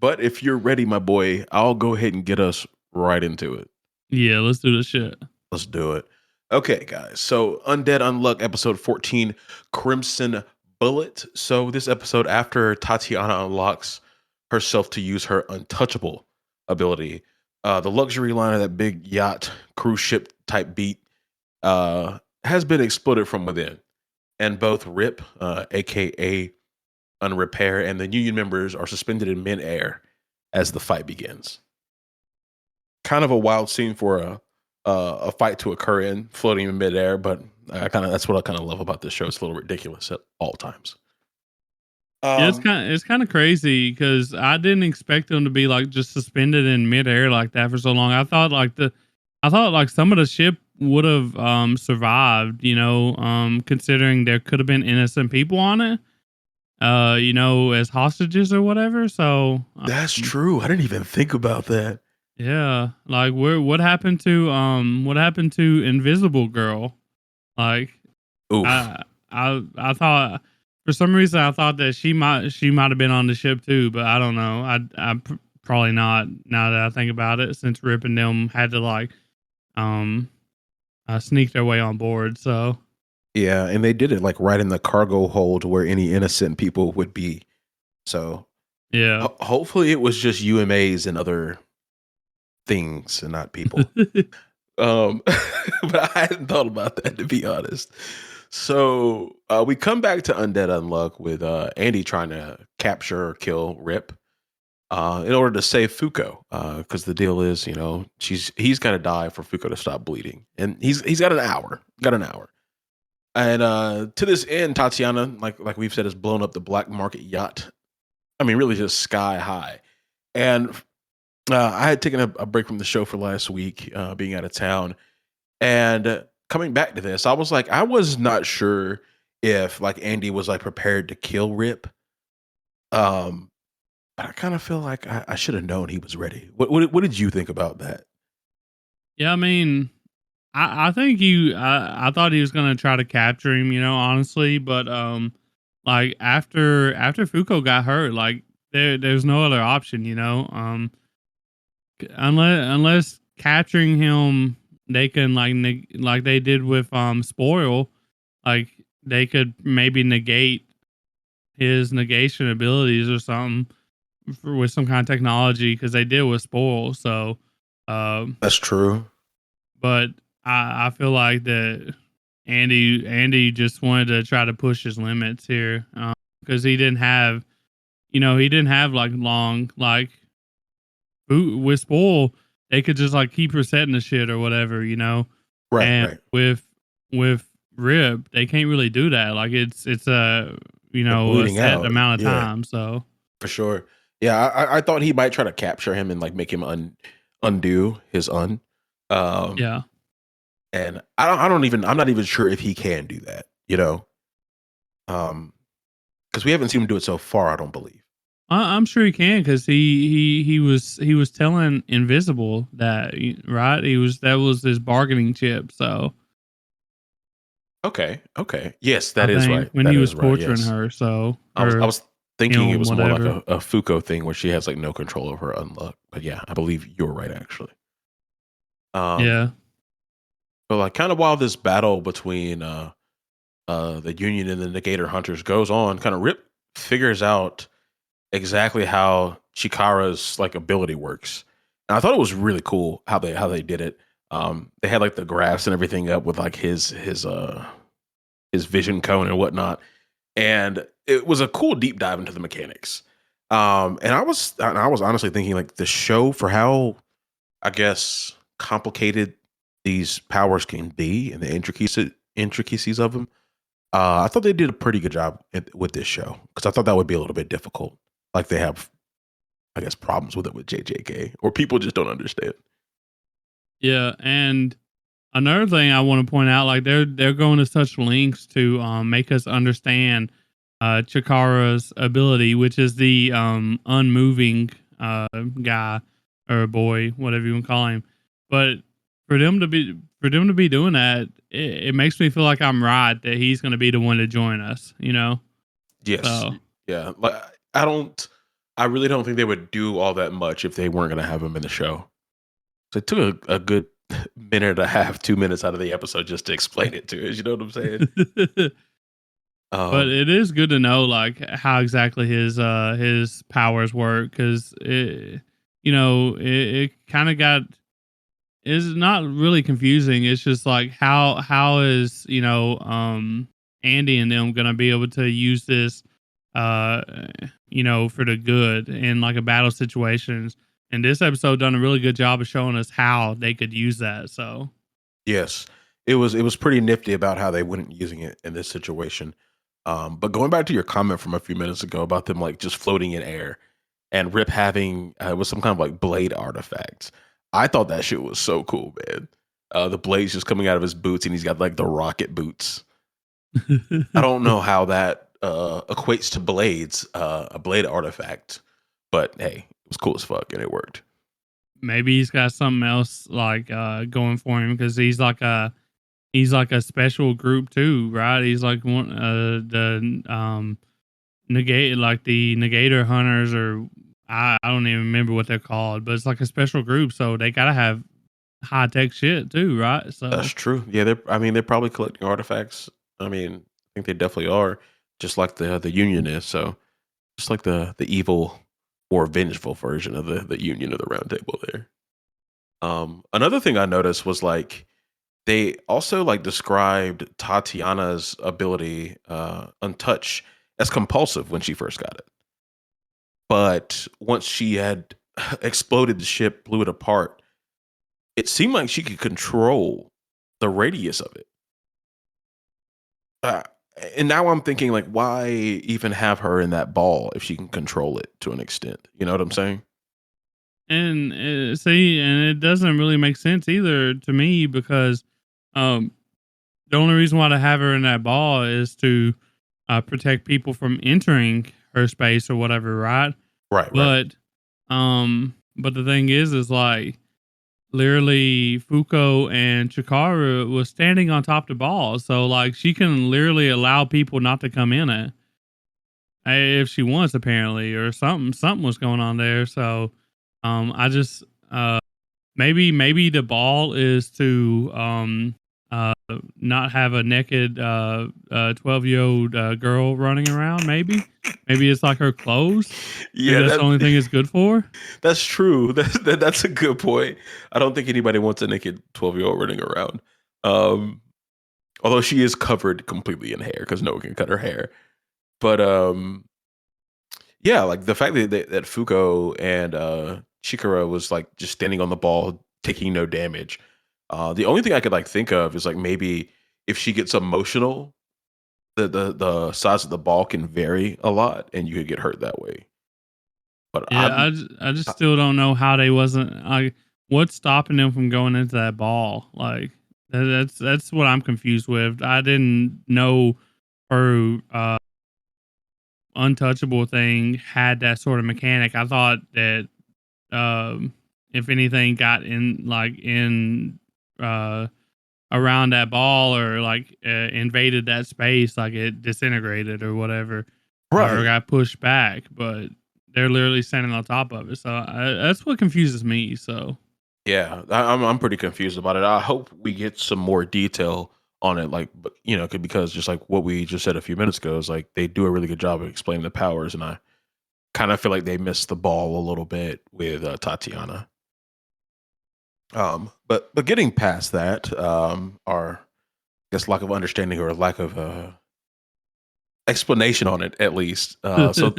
But if you're ready, my boy, I'll go ahead and get us right into it. Yeah, let's do this shit. Let's do it. Okay, guys. So, Undead Unluck, episode 14, Crimson Bullet. So, this episode, after Tatiana unlocks herself to use her untouchable ability, the luxury liner, that big yacht, cruise ship type beat, has been exploded from within. And both Rip, aka Unrepair, and the Union members are suspended in midair as the fight begins. Kind of a wild scene for a fight to occur in, floating in midair, but that's what I kind of love about this show. It's a little ridiculous at all times. Yeah, it's kind of crazy because I didn't expect them to be like just suspended in midair like that for so long. I thought like some of the ship would have survived, considering there could have been innocent people on it, as hostages or whatever. So that's true. I didn't even think about that. Yeah, like what happened to Invisible Girl? Like, oof. I thought for some reason I thought that she might have been on the ship too, but I don't know. I probably not now that I think about it, since Rip and them had to like sneak their way on board. So yeah, and they did it like right in the cargo hold where any innocent people would be. So yeah, hopefully it was just UMAs and other things and not people. But I hadn't thought about that, to be honest. So we come back to Undead Unluck with Andy trying to capture or kill Rip in order to save Fuko, because the deal is, he's got to die for Fuko to stop bleeding, and he's got an hour. And to this end, Tatiana, like we've said, has blown up the black market yacht. I mean, really just sky high. And I had taken a break from the show for last week, being out of town, and coming back to this, I was not sure if like Andy was like prepared to kill Rip. But I kind of feel like I should have known he was ready. What did you think about that? yeah. I mean, I think I thought he was gonna try to capture him, honestly, but like after Fuko got hurt, like there's no other option, unless capturing him, they can like they did with Spoil, like they could maybe negate his negation abilities or something with some kind of technology, because they did with Spoil. So that's true. But I feel like that Andy just wanted to try to push his limits here, because he didn't have like long, like with Spoil, they could just like keep resetting the shit or whatever, Right, and right. with Rip, they can't really do that. Like it's a a set amount of time. So for sure, yeah, I thought he might try to capture him and like make him undo his yeah. And I'm not even sure if he can do that, because we haven't seen him do it so far. I don't believe. I'm sure he can, because he was telling Invisible that, right. That was his bargaining chip. So okay, yes, that is right. When he was torturing her, so I was thinking it was more like a Fuko thing where she has like no control over her unluck. But yeah, I believe you're right actually. Yeah. But like kind of while this battle between the Union and the Negator Hunters goes on, kind of Rip figures out exactly how Chikara's like ability works. And I thought it was really cool how they did it. They had like the graphs and everything up with like his vision cone and whatnot. And it was a cool deep dive into the mechanics. And I was honestly thinking like the show, for how, I guess, complicated these powers can be and the intricacies of them. I thought they did a pretty good job with this show, because I thought that would be a little bit difficult. Like they have, I guess, problems with it with JJK, or people just don't understand. Yeah, and another thing I want to point out, like they're going to such lengths to make us understand Chikara's ability, which is the unmoving guy or boy, whatever you want to call him. But for them to be doing that, it makes me feel like I'm right that he's going to be the one to join us. Yes. So. Yeah. Like I don't I really don't think they would do all that much if they weren't gonna have him in the show. So it took a good minute and a half, 2 minutes out of the episode just to explain it to us, you know what I'm saying? But Um, it is good to know like how exactly his powers work because it kind of got is not really confusing. It's just like how is Andy and them gonna be able to use this uh for the good in like a battle situations. And this episode done a really good job of showing us how they could use that. So yes, it was pretty nifty about how they wouldn't using it in this situation. But going back to your comment from a few minutes ago about them like just floating in air and Rip having was some kind of like blade artifacts. I thought that shit was so cool, man. The blades just coming out of his boots, and he's got like the rocket boots. I don't know how that equates to blades, a blade artifact, but hey, it was cool as fuck, and it worked. maybe he's got something else like going for him because he's like a special group too, right? He's like one the negate like the negator hunters or I don't even remember what they're called, but it's like a special group, so they gotta have high tech shit too, right? That's So true. Yeah, they're probably collecting artifacts. I mean, I think they definitely are, just like the Union is. So just like the evil or vengeful version of the Union of the Round Table there. Another thing I noticed was like they also like described Tatiana's ability, Untouch, as compulsive when she first got it. But once she had exploded the ship, blew it apart, it seemed like she could control the radius of it. Uh, and now I'm thinking like, why even have her in that ball if she can control it to an extent? You know what I'm saying? and see, and it doesn't really make sense either to me because um the only reason why to have her in that ball is to protect people from entering her space or whatever, right? Right, right. But the thing is like literally Fuko and Chikara was standing on top of the ball, so like she can literally allow people not to come in it if she wants, apparently, or something was going on there. So, I just maybe the ball is to uh not have a naked 12-year-old girl running around. Maybe it's like her clothes. Maybe Yeah, that's the only thing it's good for. that's true. That's a good point. I don't think anybody wants a naked 12-year-old running around. Um, although she is covered completely in hair because no one can cut her hair. But yeah, like the fact that Fuko and Chikara was like just standing on the ball, taking no damage. The only thing I could like think of is like maybe if she gets emotional, the size of the ball can vary a lot, and you could get hurt that way. But Yeah, I just I still don't know how they wasn't like what's stopping them from going into that ball. Like that's what I'm confused with. I didn't know her untouchable thing had that sort of mechanic. I thought that um, if anything got in like in uh, around that ball or like invaded that space, like it disintegrated or whatever, or right. got pushed back. But they're literally standing on top of it, so that's what confuses me. So Yeah, I'm pretty confused about it. I hope we get some more detail on it, like, but because just like what we just said a few minutes ago is like they do a really good job of explaining the powers, and I kind of feel like they missed the ball a little bit with Tatiana. But getting past that, our I guess lack of understanding or lack of explanation on it, at least. So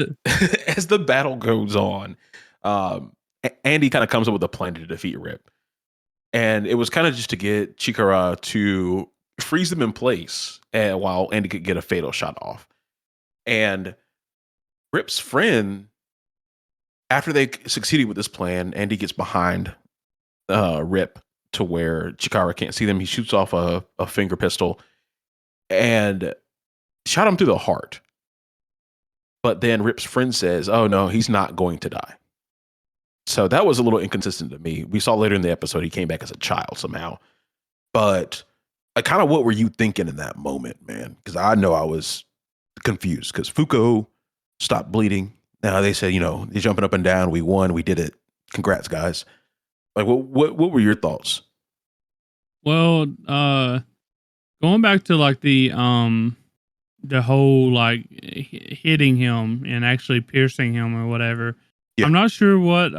as the battle goes on, Andy kind of comes up with a plan to defeat Rip. And it was kind of just to get Chikara to freeze them in place and while Andy could get a fatal shot off. And Rip's friend, after they succeeded with this plan, Andy gets behind Rip to where Chikara can't see them. He shoots off a finger pistol and shot him through the heart. But then Rip's friend says, "Oh no, he's not going to die." So that was a little inconsistent to me. We saw later in the episode he came back as a child somehow. But like, kind of what were you thinking in that moment, man? Because I know I was confused because Fuko stopped bleeding. Now they said, they're jumping up and down. We won. We did it. Congrats, guys. Like, what were your thoughts? Well, going back to like the whole like hitting him and actually piercing him or whatever. Yeah. I'm not sure what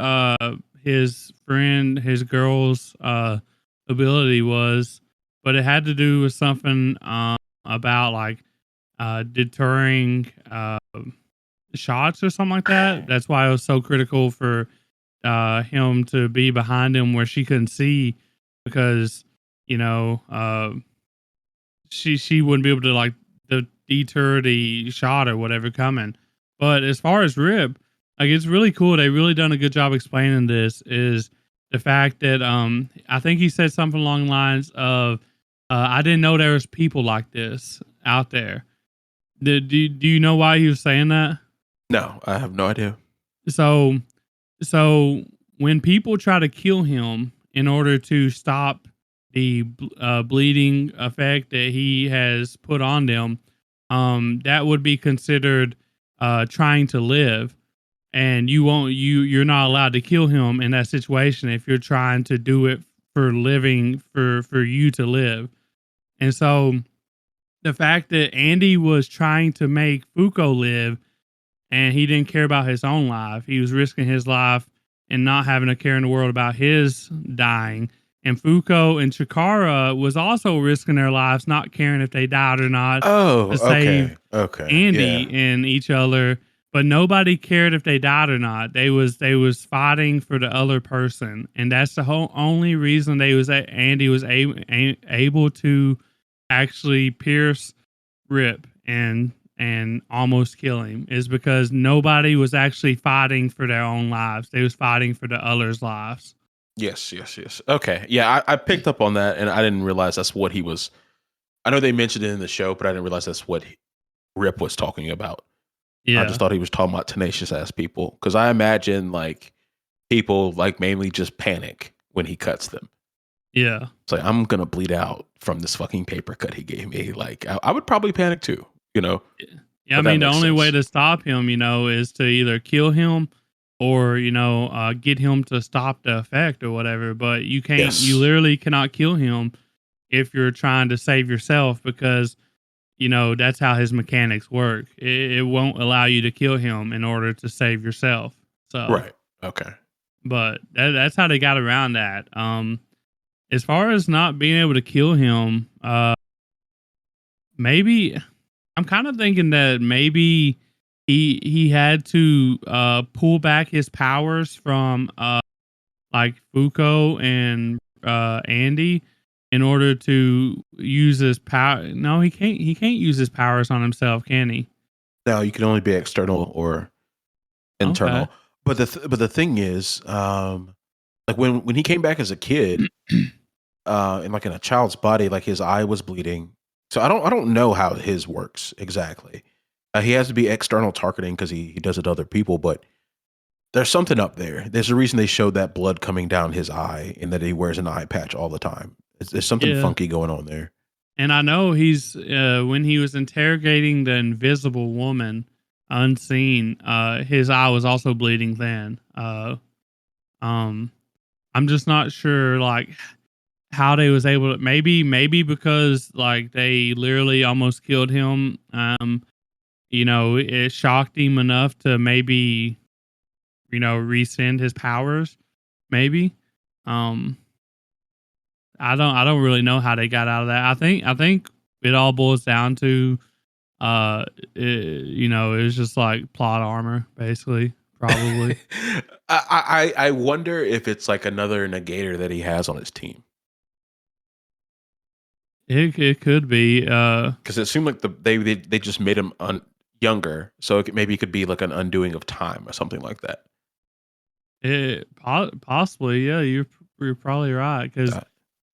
his girl's ability was, but it had to do with something about like deterring shots or something like that. That's why it was so critical for him to be behind him where she couldn't see, because you know she wouldn't be able to like deter the shot or whatever coming. But as far as Rip, like it's really cool. They really done a good job explaining this. Is the fact that I think he said something along the lines of I didn't know there was people like this out there. Do you know why he was saying that? No, I have no idea. So so when people try to kill him in order to stop the bleeding effect that he has put on them, that would be considered trying to live, and you're not allowed to kill him in that situation if you're trying to do it for living, for you to live. And so the fact that Andy was trying to make Fuko live and he didn't care about his own life. He was risking his life and not having a care in the world about his dying. And Fuko and Chikara was also risking their lives, not caring if they died or not, Oh, to save okay. Okay. Andy Yeah. and each other. But nobody cared if they died or not. They was fighting for the other person, and that's the whole only reason Andy was able to actually pierce Rip and almost kill him, is because nobody was actually fighting for their own lives. They was fighting for the others' lives. Yes, yes, yes. Okay. Yeah, I picked up on that and I didn't realize that's what he was. I know they mentioned it in the show, but I didn't realize that's what Rip was talking about. I just Yeah. thought he was talking about tenacious ass people because I imagine like people like mainly just panic when he cuts them. Yeah. It's like I'm gonna bleed out from this fucking paper cut he gave me. Like I would probably panic too, Yeah, I but that mean, the makes only way sense. to stop him, is to either kill him or, get him to stop the effect or whatever. But you Yes. literally cannot kill him if you're trying to save yourself, because, that's how his mechanics work. It won't allow you to kill him in order to save yourself. So, Right. Okay. but that's how they got around that. As far as not being able to kill him, maybe I'm kind of thinking that maybe he had to pull back his powers from like Fuko and Andy in order to use his power. No, he can't use his powers on himself, can he? Now you can only be external or Okay. internal. But the thing is, like when he came back as a kid, in like in a child's body, like his eye was bleeding. So I don't know how his works exactly. He has to be external targeting because he does it to other people, but there's something up there. There's a reason they showed that blood coming down his eye and that he wears an eye patch all the time. There's something Yeah. funky going on there. And I know he's when he was interrogating the invisible woman unseen, his eye was also bleeding then. Um I'm just not sure like how they was able to, maybe because like they literally almost killed him. It shocked him enough to maybe, rescind his powers, maybe. Um I don't really know how they got out of that. I think it all boils down to it was just like plot armor basically, probably. I wonder if it's like another negator that he has on his team It could be because it seemed like they just made him younger, so maybe it could be like an undoing of time or something like that. possibly, yeah, you're probably right, cuz Uh,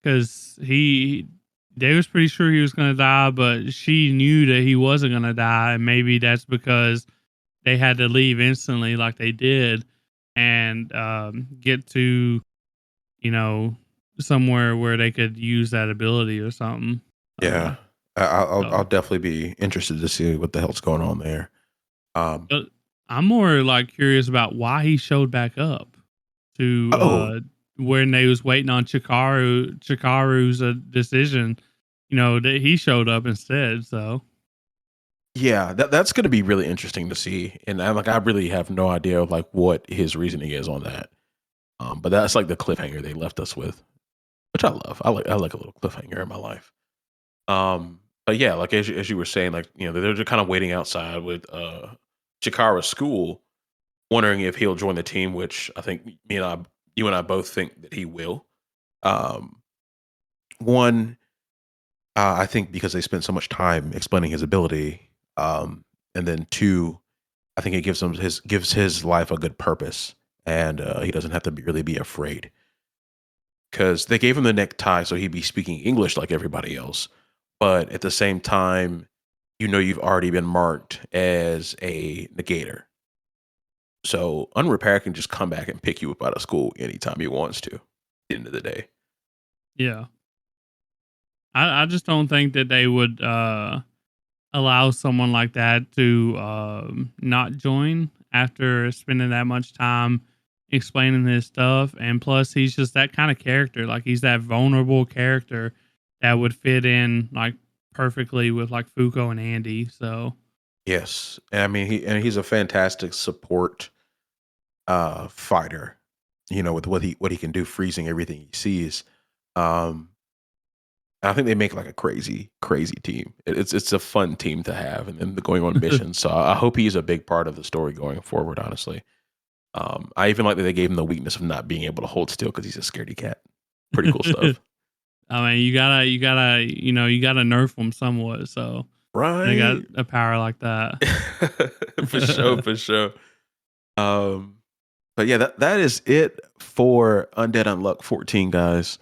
because they was pretty sure he was gonna die, but she knew that he wasn't gonna die, and maybe that's because they had to leave instantly, like they did, and get to you know somewhere where they could use that ability or something. yeah, I'll So definitely be interested to see what the hell's going on there. Um, but I'm more like curious about why he showed back up to Oh, when they was waiting on Chikaru's decision. You know that he showed up instead. So yeah, that's gonna be really interesting to see, and like I really have no idea like what his reasoning is on that. But that's like the cliffhanger they left us with, which I love. I like a little cliffhanger in my life. But yeah, like as you were saying, like they're just kind of waiting outside with Chikara's school, wondering if he'll join the team. Which I think you and I both think that he will. Um, one, I think because they spent so much time explaining his ability, and then two, I think it gives his life a good purpose, and he doesn't have to really be afraid because they gave him the necktie so he'd be speaking English like everybody else. But at the same time, you've already been marked as a negator. So Unrepair can just come back and pick you up out of school anytime he wants to. At the end of the day. yeah, I just don't think that they would allow someone like that to not join after spending that much time explaining his stuff. And plus, he's just that kind of character. Like he's that vulnerable character that would fit in like perfectly with like Fuko and Andy. So Yes. And I mean he's a fantastic support fighter, with what he can do, freezing everything he sees. Um I think they make like a crazy, crazy team. It's a fun team to have, and going on missions. So I hope he's a big part of the story going forward. Honestly, I even like that they gave him the weakness of not being able to hold still because he's a scaredy cat. Pretty cool stuff, I mean, you gotta nerf them somewhat. So they got right? a power like that. For sure, for sure. Um, but yeah, that is it for Undead Unluck 14, guys.